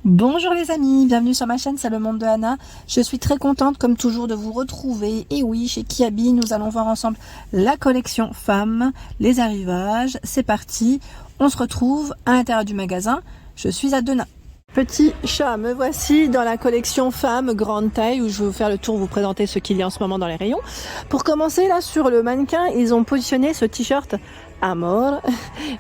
Bonjour les amis, bienvenue sur ma chaîne, c'est le monde de Anna. Je suis très contente comme toujours de vous retrouver. Et oui, chez Kiabi, nous allons voir ensemble la collection femmes, les arrivages. C'est parti, on se retrouve à l'intérieur du magasin. Je suis à Denain. Petit chat, me voici dans la collection femmes grande taille où je vais vous faire le tour, vous présenter ce qu'il y a en ce moment dans les rayons. Pour commencer, là sur le mannequin, ils ont positionné ce t-shirt Amor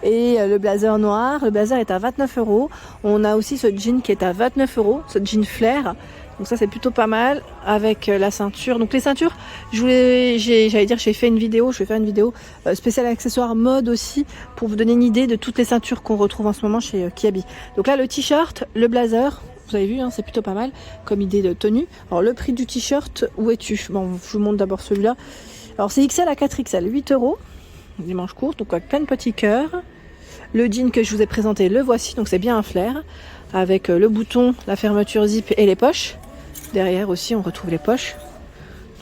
et le blazer noir. Le blazer est à 29 €. On a aussi ce jean qui est à 29 €, ce jean flair. Donc ça c'est plutôt pas mal avec la ceinture. Donc les ceintures, j'ai fait une vidéo, je vais faire une vidéo spéciale accessoires mode aussi pour vous donner une idée de toutes les ceintures qu'on retrouve en ce moment chez Kiabi. Donc là le t-shirt, le blazer, vous avez vu, hein, c'est plutôt pas mal comme idée de tenue. Alors le prix du t-shirt, où es-tu? Bon, je vous montre d'abord celui-là. Alors c'est XL à 4XL, 8 €. Des manches courtes, donc avec plein de petits cœurs. Le jean que je vous ai présenté, le voici, donc c'est bien un flair avec le bouton, la fermeture zip et les poches. Derrière aussi on retrouve les poches,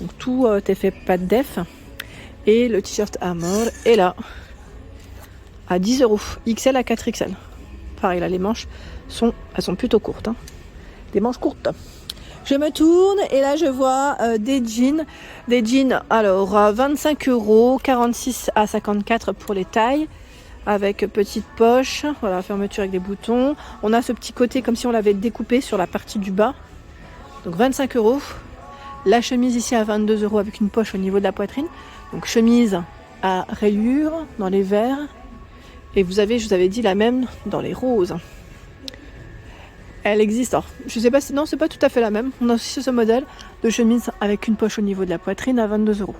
donc tout est fait pas de def. Et le t-shirt Amor est là à 10 €, XL à 4XL. Pareil là, les manches elles sont plutôt courtes, hein. Des manches courtes. Je me tourne et là je vois des jeans. Alors 25 €, 46 à 54 pour les tailles, avec petite poche, voilà, fermeture avec des boutons. On a ce petit côté comme si on l'avait découpé sur la partie du bas. Donc 25 €. La chemise ici à 22 € avec une poche au niveau de la poitrine. Donc chemise à rayures dans les verts. Et vous avez, je vous avais dit, la même dans les roses. Elle existe, alors je sais pas si, non c'est pas tout à fait la même. On a aussi ce modèle de chemise avec une poche au niveau de la poitrine à 22 €.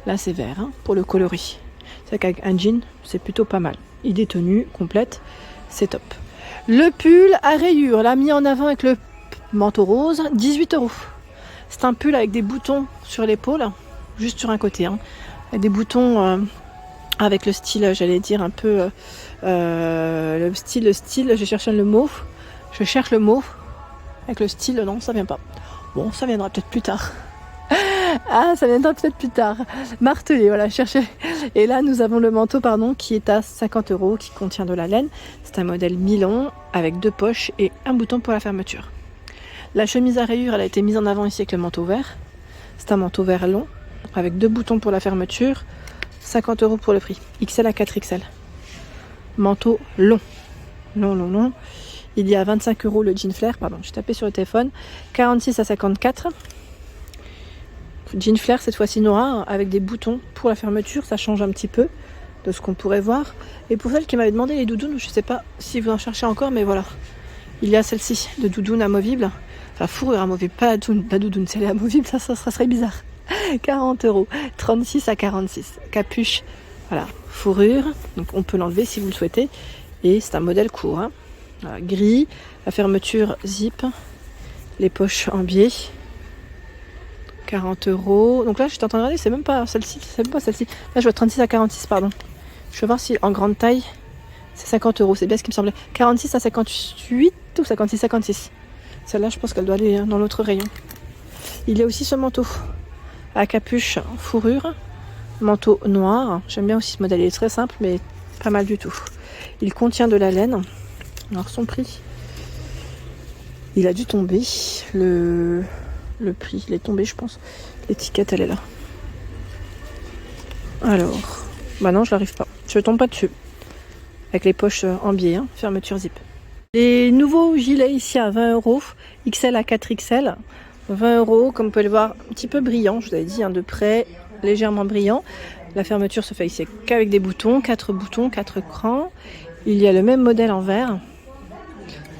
Là c'est vert, hein, pour le coloris. C'est qu'avec un jean c'est plutôt pas mal. Idée tenue complète, c'est top. Le pull à rayures, là mis en avant avec le manteau rose, 18 €. C'est un pull avec des boutons sur l'épaule, juste sur un côté, hein, avec des boutons avec le style, j'allais dire un peu le style, j'ai cherché le mot. Je cherche le mot avec le style, non, ça vient pas. Bon, ça viendra peut-être plus tard. Ah, ça viendra peut-être plus tard. Martelé, voilà, cherchez. Et là, nous avons le manteau, qui est à 50 €, qui contient de la laine. C'est un modèle mi-long avec deux poches et un bouton pour la fermeture. La chemise à rayures, elle a été mise en avant ici avec le manteau vert. C'est un manteau vert long avec deux boutons pour la fermeture. 50 € pour le prix. XL à 4XL. Manteau long. Long. Il y a 25 € le jean flair, pardon, j'ai tapé sur le téléphone, 46 à 54. Jean flair cette fois-ci noir avec des boutons pour la fermeture, ça change un petit peu de ce qu'on pourrait voir. Et pour celles qui m'avaient demandé les doudounes, je ne sais pas si vous en cherchez encore, mais voilà. Il y a celle-ci, de doudoune amovible, enfin fourrure amovible, pas la doudoune, c'est amovible, ça serait bizarre. 40 €, 36 à 46. Capuche, voilà, fourrure, donc on peut l'enlever si vous le souhaitez. Et c'est un modèle court, hein. Voilà, gris, la fermeture zip, les poches en biais, 40 €. Donc là, j'étais en train de regarder, c'est même pas celle-ci. Là, je vois 36 à 46, pardon. Je vais voir si en grande taille, c'est 50 €. C'est bien ce qui me semblait. 46 à 58 ou 56 à 56. Celle-là, je pense qu'elle doit aller dans l'autre rayon. Il y a aussi ce manteau à capuche fourrure, manteau noir. J'aime bien aussi ce modèle, il est très simple, mais pas mal du tout. Il contient de la laine. Alors son prix, il a dû tomber, le prix, il est tombé je pense, l'étiquette elle est là. Alors, bah non je n'arrive pas, je tombe pas dessus, avec les poches en biais, hein, fermeture zip. Les nouveaux gilets ici à 20 €, XL à 4XL, 20 €, comme vous pouvez le voir, un petit peu brillant, je vous avais dit, hein, de près, légèrement brillant. La fermeture se fait ici qu'avec des boutons, 4 crans. Il y a le même modèle en vert.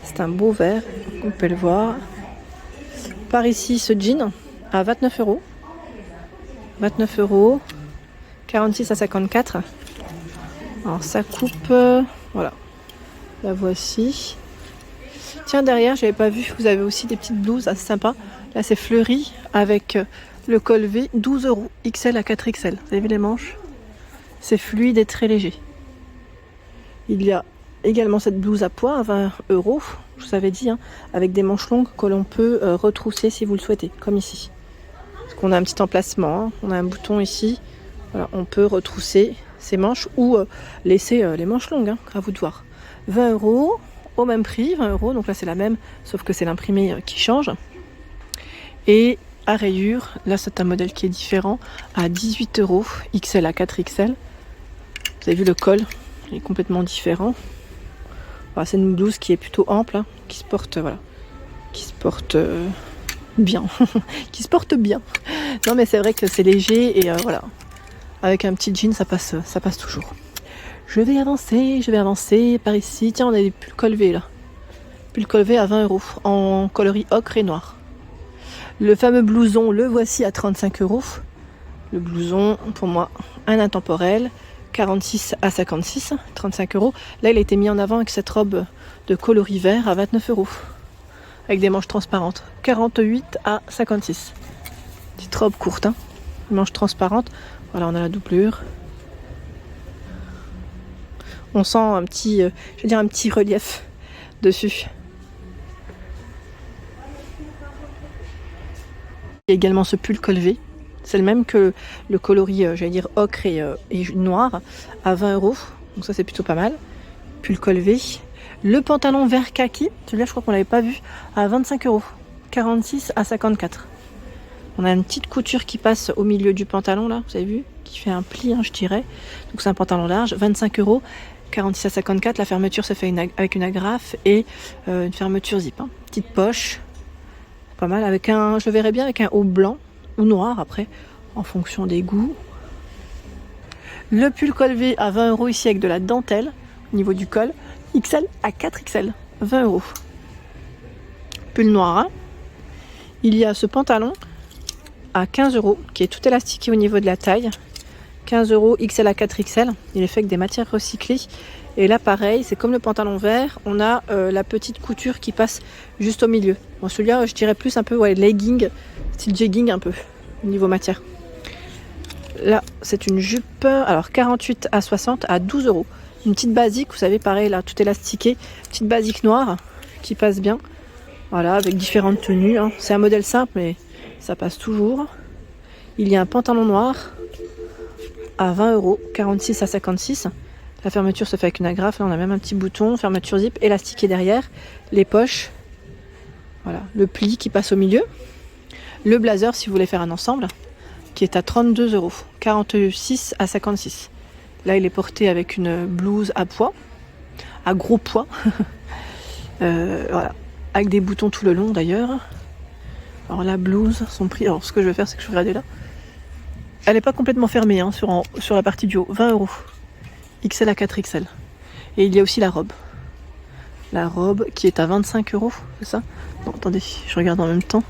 C'est un beau vert, on peut le voir. Par ici, ce jean à 29 €. 29 €, 46 à 54. Alors ça coupe, voilà. La voici. Tiens, derrière, j'avais pas vu, vous avez aussi des petites blouses assez sympas. Là, c'est fleuri avec le col V, 12 €, XL à 4XL. Vous avez vu les manches? C'est fluide et très léger. Il y a également cette blouse à pois à 20 €, je vous avais dit, hein, avec des manches longues que l'on peut retrousser si vous le souhaitez, comme ici. Parce qu'on a un petit emplacement, hein, on a un bouton ici, voilà, on peut retrousser ces manches ou laisser les manches longues, hein, à vous de voir. 20 €, au même prix, 20 €. Donc là c'est la même, sauf que c'est l'imprimé qui change. Et à rayures, là c'est un modèle qui est différent, à 18 €, XL à 4XL. Vous avez vu le col, il est complètement différent. Voilà, c'est une blouse qui est plutôt ample, hein, qui se porte, voilà, qui se porte bien, qui se porte bien. Non mais c'est vrai que c'est léger et voilà, avec un petit jean ça passe toujours. Je vais avancer par ici. Tiens, on a des pulls colvés là. Pull colvé à 20 € en coloris ocre et noir. Le fameux blouson, le voici à 35 €. Le blouson, pour moi, un intemporel, 46 à 56, 35 €. Là, il a été mis en avant avec cette robe de coloris vert à 29 €. Avec des manches transparentes, 48 à 56. Petite robe courte, hein. Manches transparentes. Voilà, on a la doublure. On sent un petit, un petit relief dessus. Il y a également ce pull col V. C'est le même que le coloris, ocre et noir à 20 €. Donc ça c'est plutôt pas mal. Pull col V. Le pantalon vert kaki, celui-là je crois qu'on l'avait pas vu, à 25 €. 46 à 54. On a une petite couture qui passe au milieu du pantalon là, vous avez vu, qui fait un pli, hein, je dirais. Donc c'est un pantalon large, 25 €. 46 à 54, la fermeture se fait avec une agrafe et une fermeture zip. Hein. Petite poche, pas mal, avec je le verrais bien avec un haut blanc ou noir après, en fonction des goûts. Le pull col V à 20 € ici avec de la dentelle au niveau du col, XL à 4XL, 20 €. Pull noir. Hein. Il y a ce pantalon à 15 € qui est tout élastiqué au niveau de la taille. 15 € XL à 4XL, il est fait avec des matières recyclées. Et là pareil, c'est comme le pantalon vert, on a la petite couture qui passe juste au milieu. Bon, celui-là je dirais plus un peu legging, style jegging un peu, au niveau matière. Là c'est une jupe, alors 48 à 60 à 12 €. Une petite basique, vous savez pareil là, tout élastiqué. Petite basique noire qui passe bien. Voilà, avec différentes tenues. Hein. C'est un modèle simple mais ça passe toujours. Il y a un pantalon noir à 20 €, 46 à 56. La fermeture se fait avec une agrafe. Là, on a même un petit bouton, fermeture zip, élastiqué derrière. Les poches. Voilà, le pli qui passe au milieu. Le blazer, si vous voulez faire un ensemble, qui est à 32 €, 46 à 56. Là, il est porté avec une blouse à pois, à gros pois. Voilà, avec des boutons tout le long d'ailleurs. Alors la blouse, son prix. Alors ce que je vais faire, c'est que je vais regarder là. Elle n'est pas complètement fermée hein, sur la partie du haut. 20 €. XL à 4XL. Et il y a aussi la robe. La robe qui est à 25 €, c'est ça? Non, attendez, je regarde en même temps.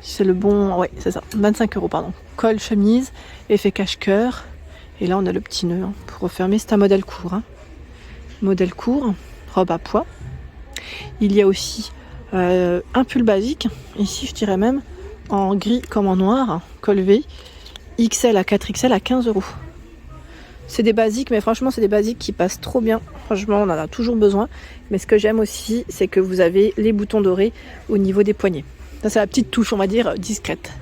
C'est le bon... Ouais, c'est ça. 25 €, pardon. Col, chemise, effet cache-cœur. Et là, on a le petit nœud hein, pour refermer. C'est un modèle court. Hein. Modèle court, robe à pois. Il y a aussi un pull basique. Ici, je dirais même en gris comme en noir. Col V. XL à 4XL à 15 €. C'est des basiques, mais franchement, c'est des basiques qui passent trop bien. Franchement, on en a toujours besoin. Mais ce que j'aime aussi, c'est que vous avez les boutons dorés au niveau des poignets. Ça, c'est la petite touche, on va dire, discrète.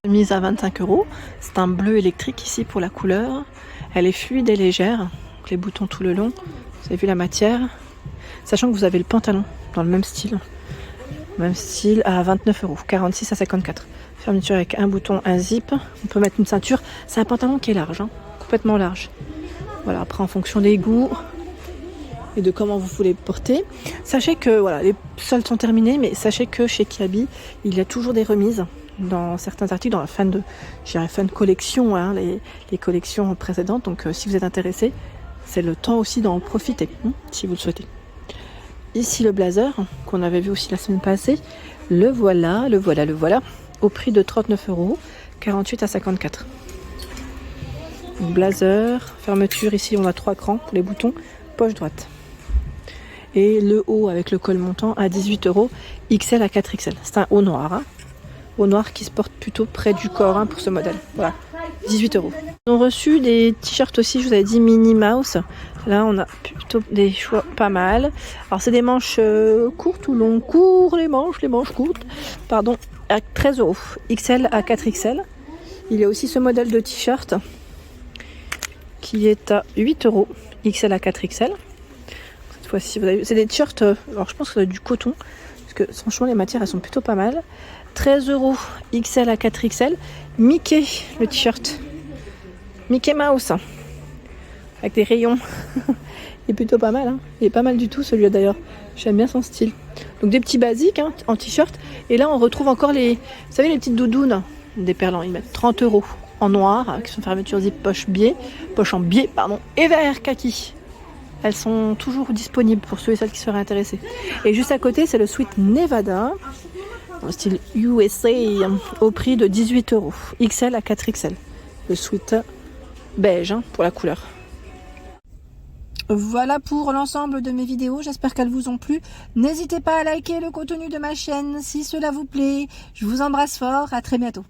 Mise à 25 €. C'est un bleu électrique ici pour la couleur. Elle est fluide et légère. Donc, les boutons tout le long. Vous avez vu la matière. Sachant que vous avez le pantalon dans le même style. Même style à 29 €. 46 à 54. Fermeture avec un bouton, un zip. On peut mettre une ceinture. C'est un pantalon qui est large. Hein. Complètement large. Voilà, après en fonction des goûts et de comment vous voulez porter. Sachez que voilà, les soldes sont terminés, mais sachez que chez Kiabi, il y a toujours des remises dans certains articles, dans la fin de collection, hein, les collections précédentes. Donc si vous êtes intéressé, c'est le temps aussi d'en profiter, hein, si vous le souhaitez. Ici le blazer, qu'on avait vu aussi la semaine passée. Le voilà, au prix de 39 €, 48 à 54. Blazer, fermeture, ici on a 3 crans pour les boutons, poche droite. Et le haut avec le col montant à 18 €, XL à 4XL. C'est un haut noir, hein. Haut noir qui se porte plutôt près du corps hein, pour ce modèle. Voilà, 18 €. On a reçu des t-shirts aussi, je vous avais dit Minnie Mouse. Là on a plutôt des choix pas mal. Alors c'est des manches courtes ou longues, les manches courtes, pardon, à 13 €, XL à 4XL. Il y a aussi ce modèle de t-shirt qui est à 8 €, XL à 4XL. Cette fois-ci. C'est des t-shirts, alors je pense que ça doit être du coton, parce que franchement les matières elles sont plutôt pas mal. 13 €, XL à 4XL. Mickey, le t-shirt. Mickey Mouse, avec des rayons. Il est plutôt pas mal, hein. Il est pas mal du tout celui-là d'ailleurs. J'aime bien son style. Donc des petits basiques hein, en t-shirt. Et là on retrouve encore les, vous savez les petites doudounes des Perlans. Ils mettent 30 € en noir, qui sont fermeture zip poche en biais, pardon, et vert kaki. Elles sont toujours disponibles pour ceux et celles qui seraient intéressés. Et juste à côté, c'est le sweat Nevada, en style USA, au prix de 18 €. XL à 4XL. Le sweat beige hein, pour la couleur. Voilà pour l'ensemble de mes vidéos, j'espère qu'elles vous ont plu. N'hésitez pas à liker le contenu de ma chaîne si cela vous plaît. Je vous embrasse fort, à très bientôt.